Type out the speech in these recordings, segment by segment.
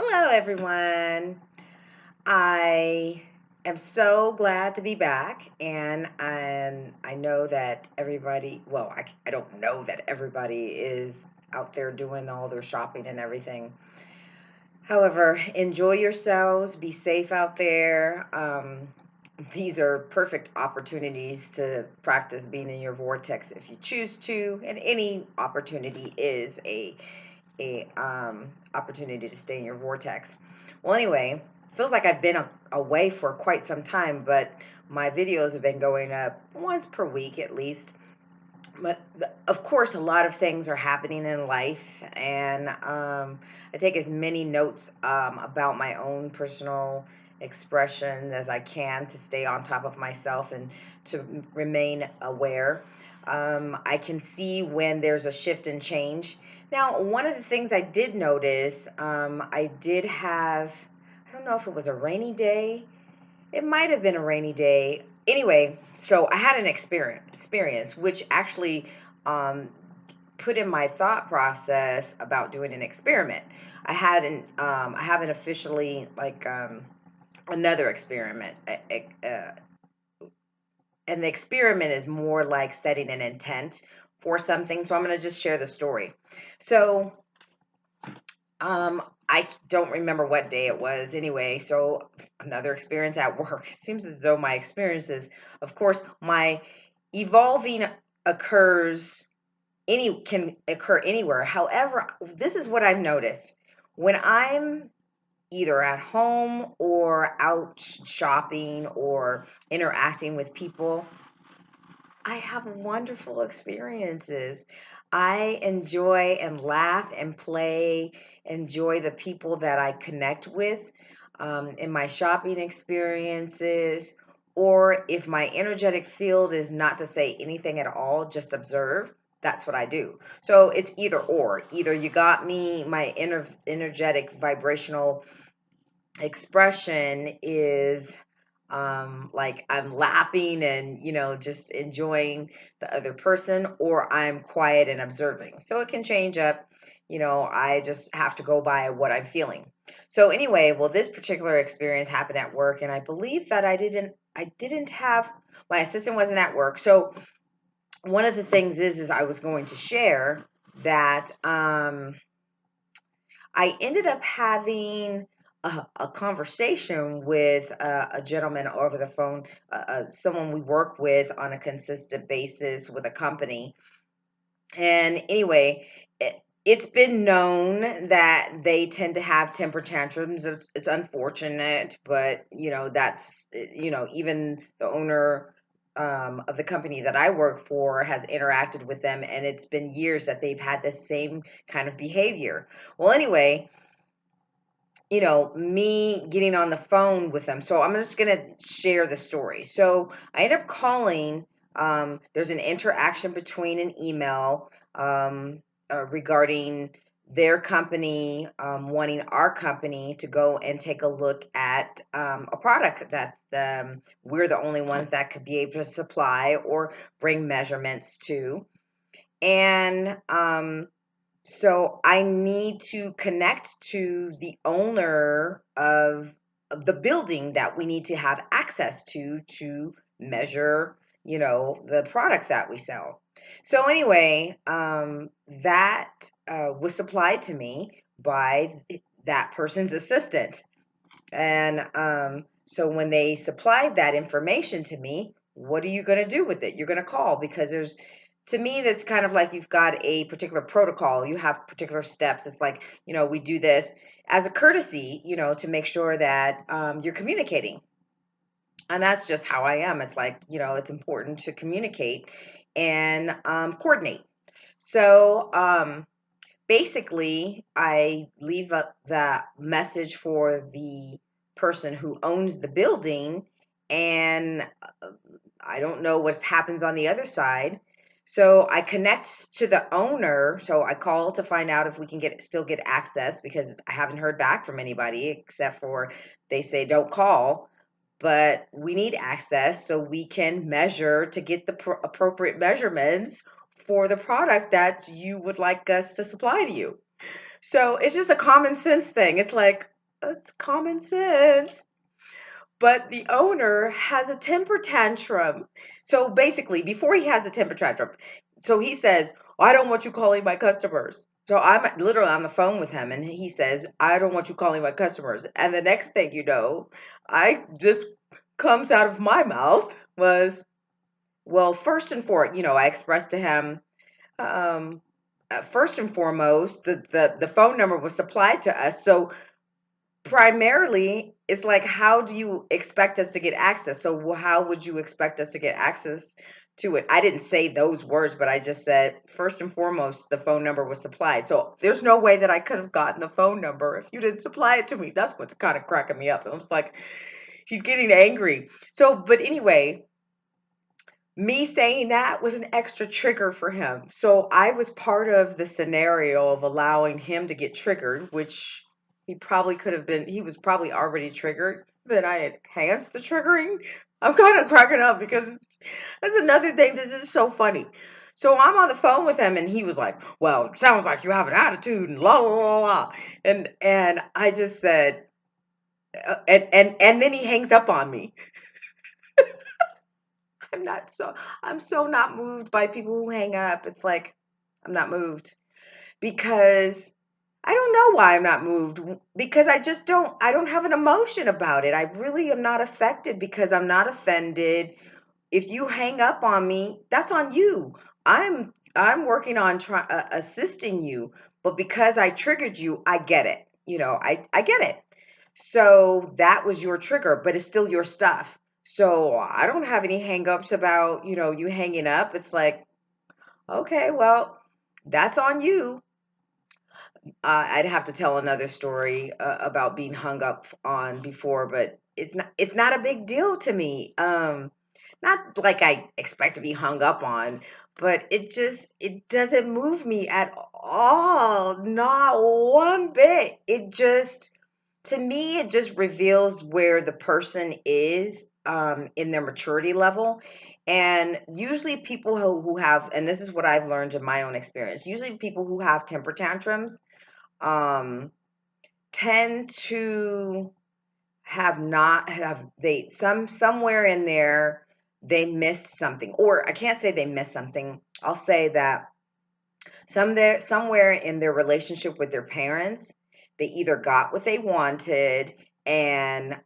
Hello, everyone. I am so glad to be back, and I know that everybody, well, I don't know that everybody is out there doing all their shopping and everything. However, enjoy yourselves, be safe out there. These are perfect opportunities to practice being in your vortex if you choose to, and any opportunity is a opportunity to stay in your vortex. Well, anyway, feels like I've been away for quite some time, but my videos have been going up once per week at least. But of course, a lot of things are happening in life, and I take as many notes about my own personal expression as I can to stay on top of myself and to remain aware. I can see when there's a shift and change. Now, one of the things I did notice, I did have, I don't know if it was a rainy day. It might have been a rainy day. Anyway, so I had an experience which actually um, put in my thought process about doing an experiment. I haven't officially another experiment. And the experiment is more like setting an intent for something. So I'm going to just share the story. So I don't remember what day it was anyway. So another experience at work. It seems as though my experiences, of course, my evolving occurs can occur anywhere. However, this is what I've noticed. When I'm either at home or out shopping or interacting with people, I have wonderful experiences. I enjoy and laugh and play, enjoy the people that I connect with in my shopping experiences, or if my energetic field is not to say anything at all, just observe. That's what I do. So it's either or. Either you got me, my energetic vibrational expression is like I'm laughing and just enjoying the other person, or I'm quiet and observing. So it can change up. I just have to go by what I'm feeling. So anyway, well, this particular experience happened at work, and I believe that I didn't have my assistant wasn't at work. So one of the things is I was going to share that I ended up having a conversation with a gentleman over the phone, someone we work with on a consistent basis with a company. And anyway, it's been known that they tend to have temper tantrums. It's unfortunate, but even the owner of the company that I work for has interacted with them, and it's been years that they've had the same kind of behavior. Well, anyway, me getting on the phone with them. So I'm just going to share the story. So I ended up calling. There's an interaction between an email regarding their company wanting our company to go and take a look at a product that we're the only ones that could be able to supply or bring measurements to. And so I need to connect to the owner of the building that we need to have access to measure, the product that we sell. So anyway, that was supplied to me by that person's assistant. And so when they supplied that information to me, what are you going to do with it? You're going to call because to me, that's kind of like you've got a particular protocol. You have particular steps. It's like, we do this as a courtesy, to make sure that you're communicating. And that's just how I am. It's like, it's important to communicate and coordinate. So basically, I leave up that message for the person who owns the building, and I don't know what happens on the other side. So I connect to the owner. So I call to find out if we can still get access because I haven't heard back from anybody except for they say don't call, but we need access so we can measure to get the appropriate measurements for the product that you would like us to supply to you. So it's just a common sense thing. It's like, it's common sense. But the owner has a temper tantrum. So basically, before he has a temper tantrum, so he says, I don't want you calling my customers. So I'm literally on the phone with him, and he says, I don't want you calling my customers. And the next thing you know, I just comes out of my mouth was, well, first and foremost, I expressed to him, um, first and foremost, the phone number was supplied to us. So primarily, it's like, how do you expect us to get access? So how would you expect us to get access to it? I didn't say those words, but I just said, first and foremost, the phone number was supplied. So there's no way that I could have gotten the phone number if you didn't supply it to me. That's what's kind of cracking me up. It was like, he's getting angry. So, but anyway, me saying that was an extra trigger for him. So I was part of the scenario of allowing him to get triggered, which he probably could have been, he was probably already triggered. Then I enhanced the triggering. I'm kind of cracking up because that's another thing that's just so funny. So I'm on the phone with him and he was like, well, it sounds like you have an attitude and la la la la. And I just said, and then he hangs up on me. I'm not so I'm so not moved by people who hang up. It's like I'm not moved because I don't know why I'm not moved because I don't have an emotion about it. I really am not affected because I'm not offended. If you hang up on me, that's on you. I'm working on assisting you, but because I triggered you, I get it. I get it. So that was your trigger, but it's still your stuff. So I don't have any hangups about, you hanging up. It's like, okay, well, that's on you. I'd have to tell another story about being hung up on before, but it's not a big deal to me. Not like I expect to be hung up on, but it doesn't move me at all, not one bit. To me, it just reveals where the person is in their maturity level. And usually people who have, and this is what I've learned in my own experience, usually people who have temper tantrums um, tend to have not have they somewhere in there they missed something, or I can't say they missed something. I'll say that somewhere in their relationship with their parents, they either got what they wanted and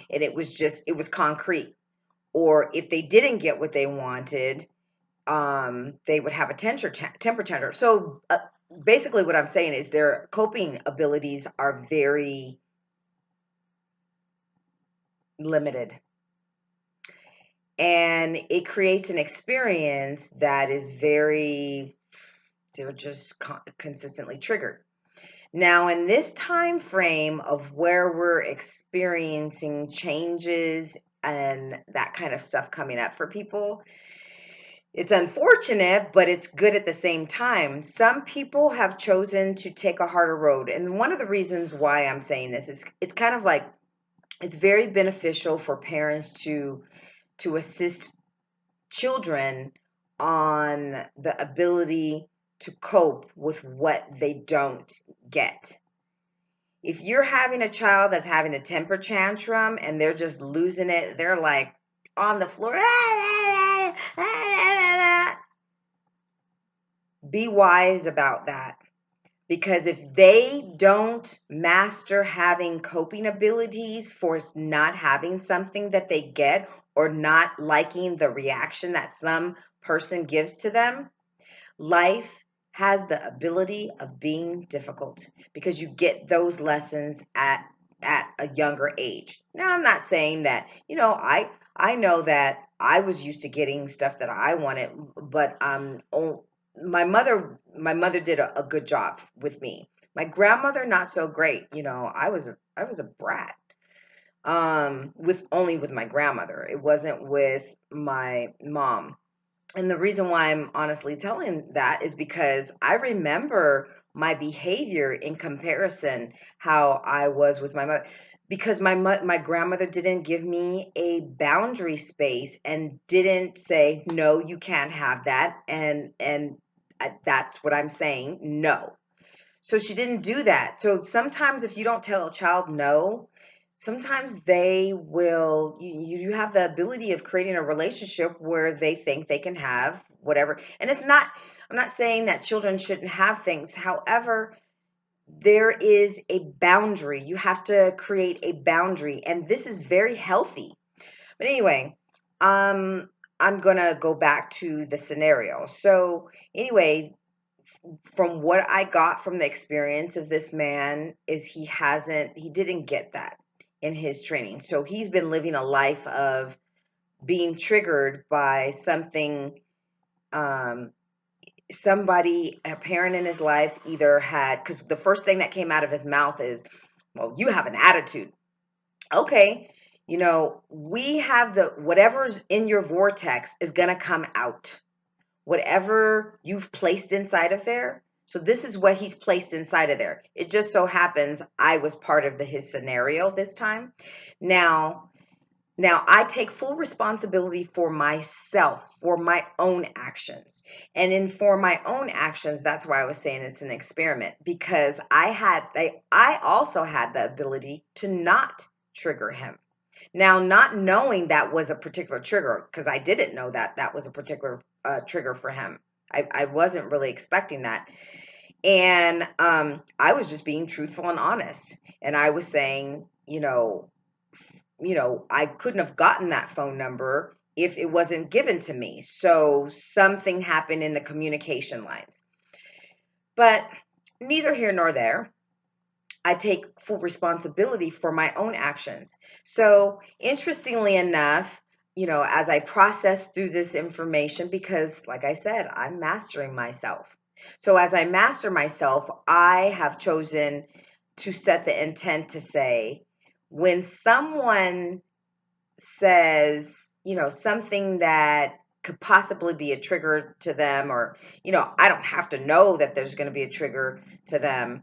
it was concrete, or if they didn't get what they wanted, they would have a temper tantrum. So basically, what I'm saying is their coping abilities are very limited, and it creates an experience that is they're just consistently triggered. Now, in this time frame of where we're experiencing changes and that kind of stuff coming up for people, it's unfortunate, but it's good at the same time. Some people have chosen to take a harder road. And one of the reasons why I'm saying this is it's kind of like it's very beneficial for parents to assist children on the ability to cope with what they don't get. If you're having a child that's having a temper tantrum and they're just losing it, they're like on the floor. Be wise about that. Because if they don't master having coping abilities for not having something that they get or not liking the reaction that some person gives to them, life has the ability of being difficult because you get those lessons at a younger age. Now, I'm not saying that, I know that I was used to getting stuff that I wanted, but my mother did a good job with me. My grandmother not so great. I was a brat. With my grandmother. It wasn't with my mom. And the reason why I'm honestly telling that is because I remember my behavior in comparison how I was with my mother, because my grandmother didn't give me a boundary space and didn't say no, you can't have that, and that's what I'm saying, no. So she didn't do that. So sometimes if you don't tell a child no, sometimes they will, you have the ability of creating a relationship where they think they can have whatever. And it's not, I'm not saying that children shouldn't have things. However, there is a boundary. You have to create a boundary, and this is very healthy. But anyway, I'm gonna go back to the scenario. So anyway, from what I got from the experience of this man is he didn't get that in his training. So he's been living a life of being triggered by something, um, somebody, a parent in his life either had, because the first thing that came out of his mouth is, well, you have an attitude. Okay, we have whatever's in your vortex is going to come out. Whatever you've placed inside of there. So this is what he's placed inside of there. It just so happens I was part of his scenario this time. Now, I take full responsibility for myself, for my own actions. And for my own actions, that's why I was saying it's an experiment, because I also had the ability to not trigger him. Now, not knowing that was a particular trigger, because I didn't know that was a particular trigger for him. I wasn't really expecting that. And I was just being truthful and honest. And I was saying, I couldn't have gotten that phone number if it wasn't given to me. So something happened in the communication lines. But neither here nor there. I take full responsibility for my own actions. So interestingly enough, as I process through this information, because like I said, I'm mastering myself. So as I master myself, I have chosen to set the intent to say, when someone says, something that could possibly be a trigger to them, or, I don't have to know that there's going to be a trigger to them.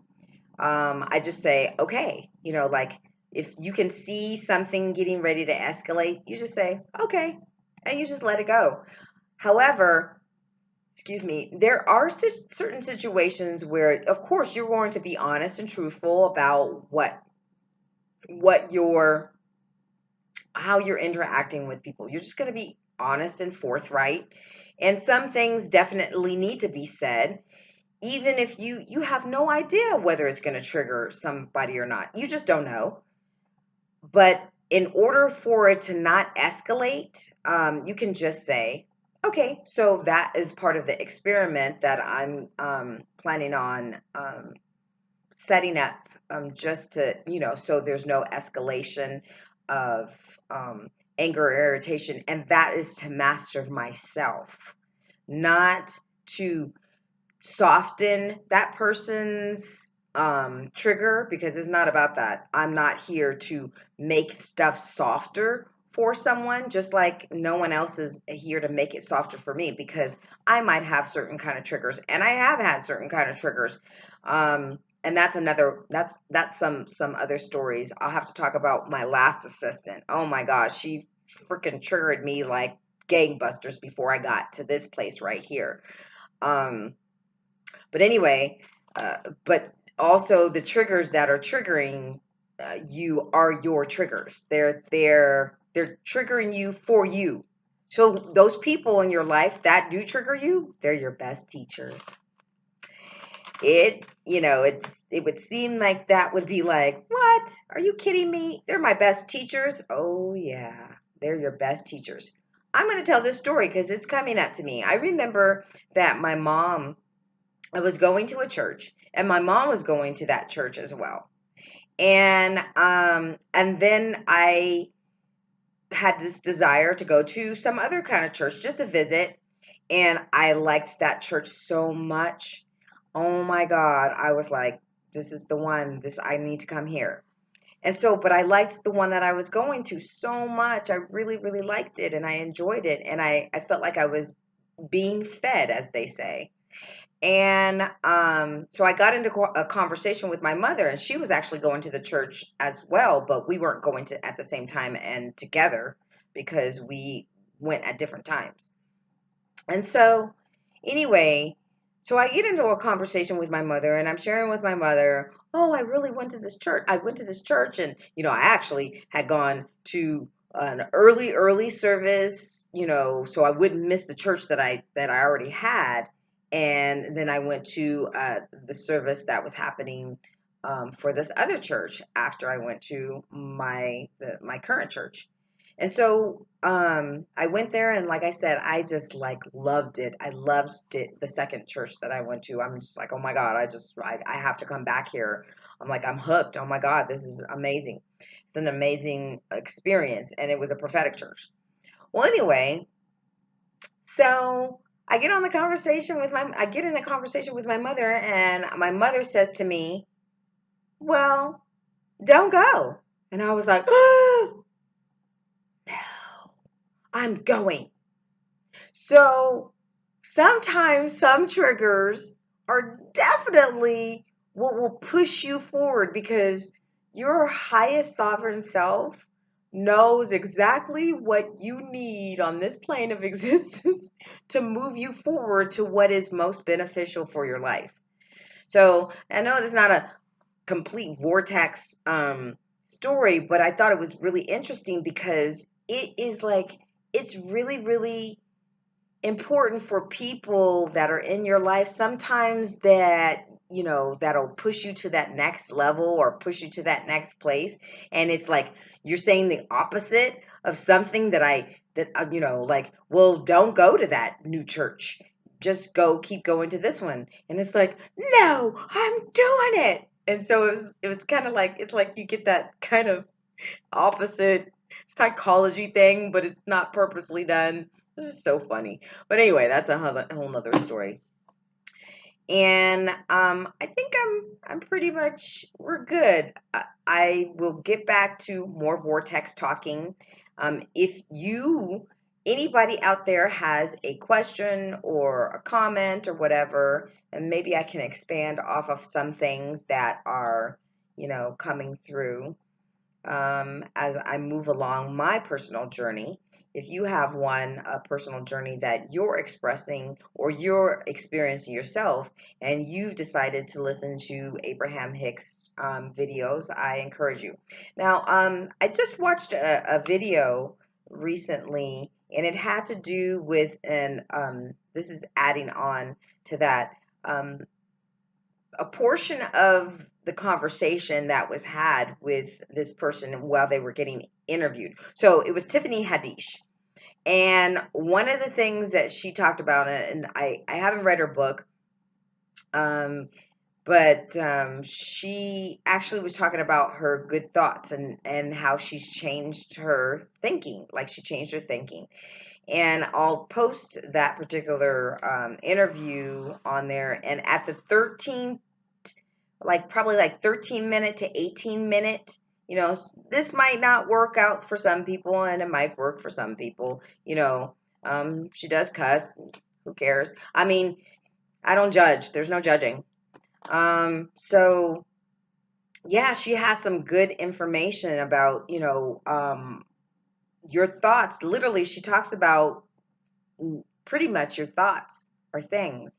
I just say, okay, like if you can see something getting ready to escalate, you just say, okay, and you just let it go. However, excuse me, there are certain situations where, of course, you're going to be honest and truthful about how you're interacting with people. You're just going to be honest and forthright. And some things definitely need to be said, even if you have no idea whether it's going to trigger somebody or not. You just don't know. But in order for it to not escalate, you can just say, okay, so that is part of the experiment that I'm planning on setting up, just to, so there's no escalation of anger or irritation. And that is to master myself, not to soften that person's trigger, because it's not about that. I'm not here to make stuff softer for someone, just like no one else is here to make it softer for me, because I might have certain kind of triggers, and I have had certain kind of triggers. And that's some other stories. I'll have to talk about my last assistant. Oh my gosh, she freaking triggered me like gangbusters before I got to this place right here. But anyway, but also the triggers that are triggering you are your triggers. They're triggering you for you. So those people in your life that do trigger you, they're your best teachers. It would seem like that would be like, what? Are you kidding me? They're my best teachers. Oh yeah, they're your best teachers. I'm going to tell this story because it's coming up to me. I remember that I was going to a church, and my mom was going to that church as well. And then I had this desire to go to some other kind of church just to visit, and I liked that church so much. Oh my God, I was like, this is the one. I need to come here. And so, but I liked the one that I was going to so much. I really, really liked it, and I enjoyed it, and I felt like I was being fed, as they say. And so I got into a conversation with my mother, and she was actually going to the church as well, but we weren't going to at the same time and together because we went at different times. And so, anyway, So I get into a conversation with my mother, and I'm sharing with my mother, oh, I really went to this church. I went to this church, and, I actually had gone to an early service, so I wouldn't miss the church that I already had. And then I went to the service that was happening for this other church after I went to my current church. And so I went there, and like I said, I just like loved it. I loved it. The second church that I went to, I'm just like, oh my God, I have to come back here. I'm like, I'm hooked. Oh my God, this is amazing. It's an amazing experience, and it was a prophetic church. Well, anyway, so I get in a conversation with my mother, and my mother says to me, well, don't go. And I was like, oh, no, I'm going. So sometimes some triggers are definitely what will push you forward, because your highest sovereign self knows exactly what you need on this plane of existence to move you forward to what is most beneficial for your life. So I know it's not a complete vortex story, but I thought it was really interesting because it's really, really important for people that are in your life sometimes, that that'll push you to that next level or push you to that next place. And it's like you're saying the opposite of something like, well, don't go to that new church, just keep going to this one. And it's like, no, I'm doing it. And so it was kind of like, it's like you get that kind of opposite psychology thing, but it's not purposely done. It's just so funny. But anyway, that's a whole nother story. And I think I'm pretty much, we're good. I will get back to more vortex talking. If anybody out there has a question or a comment or whatever, and maybe I can expand off of some things that are coming through as I move along my personal journey. If you have a personal journey that you're expressing or you're experiencing yourself, and you've decided to listen to Abraham Hicks videos, I encourage you. Now, I just watched a video recently, and it had to do with this is adding on to that. A portion of the conversation that was had with this person while they were getting interviewed. So it was Tiffany Haddish. And one of the things that she talked about, and I haven't read her book, but she actually was talking about her good thoughts, and how she's changed her thinking, like she changed her thinking. And I'll post that particular interview on there. And at the 13 probably like 13-minute to 18-minute, this might not work out for some people, and it might work for some people. She does cuss. Who cares? I mean, I don't judge. There's no judging. So yeah, she has some good information about, your thoughts. Literally, she talks about pretty much your thoughts are things.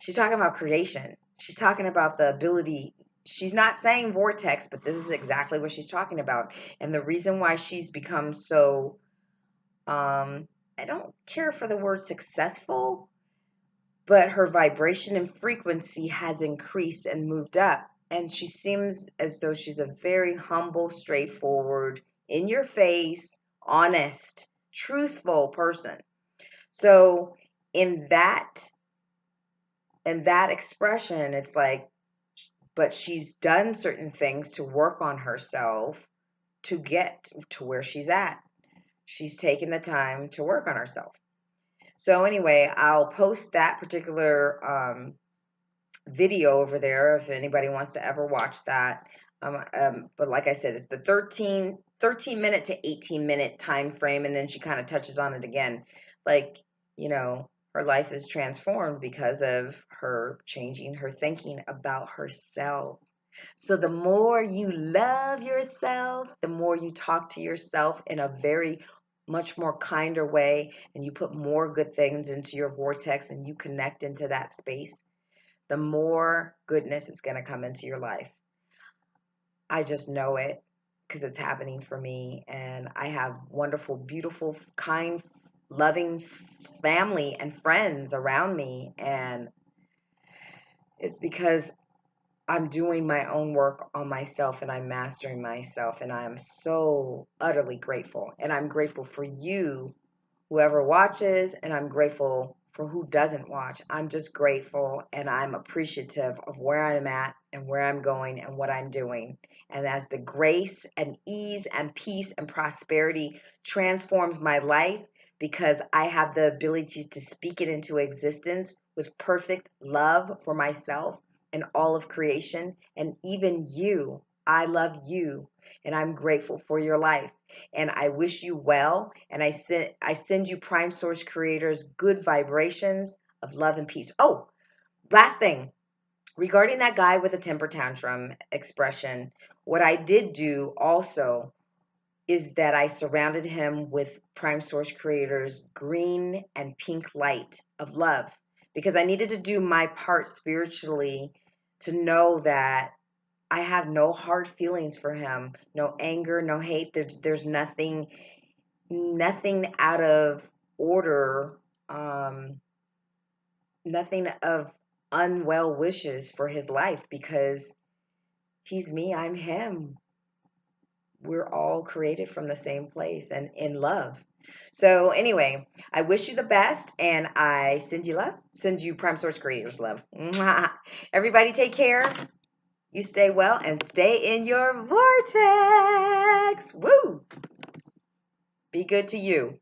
She's talking about creation. She's talking about the ability. She's not saying vortex, but this is exactly what she's talking about. And the reason why she's become so, I don't care for the word successful, but her vibration and frequency has increased and moved up. And she seems as though she's a very humble, straightforward, in your face, honest, truthful person. So in that expression, it's like, but she's done certain things to work on herself to get to where she's at. She's taken the time to work on herself. So anyway, I'll post that particular video over there if anybody wants to ever watch that. But like I said, it's the 13-minute to 18-minute time frame, and then she kind of touches on it again. Like, her life is transformed because of her changing her thinking about herself. So the more you love yourself, the more you talk to yourself in a very much more kinder way, and you put more good things into your vortex and you connect into that space, the more goodness is going to come into your life. I just know it because it's happening for me, and I have wonderful, beautiful, kind, loving family and friends around me, and it's because I'm doing my own work on myself and I'm mastering myself, and I'm so utterly grateful. And I'm grateful for you, whoever watches, and I'm grateful for who doesn't watch. I'm just grateful and I'm appreciative of where I'm at and where I'm going and what I'm doing. And as the grace and ease and peace and prosperity transforms my life, because I have the ability to speak it into existence with perfect love for myself and all of creation, and even you. I love you and I'm grateful for your life. And I wish you well. And I send you Prime Source creators good vibrations of love and peace. Oh, last thing regarding that guy with a temper tantrum expression, what I did do also is that I surrounded him with Prime Source creators green and pink light of love, because I needed to do my part spiritually to know that I have no hard feelings for him, no anger, no hate. There's nothing out of order, nothing of unwell wishes for his life, because he's me, I'm him. We're all created from the same place and in love. So anyway, I wish you the best, and I send you love. Send you Prime Source creators love. Mwah. Everybody take care. You stay well and stay in your vortex. Woo! Be good to you.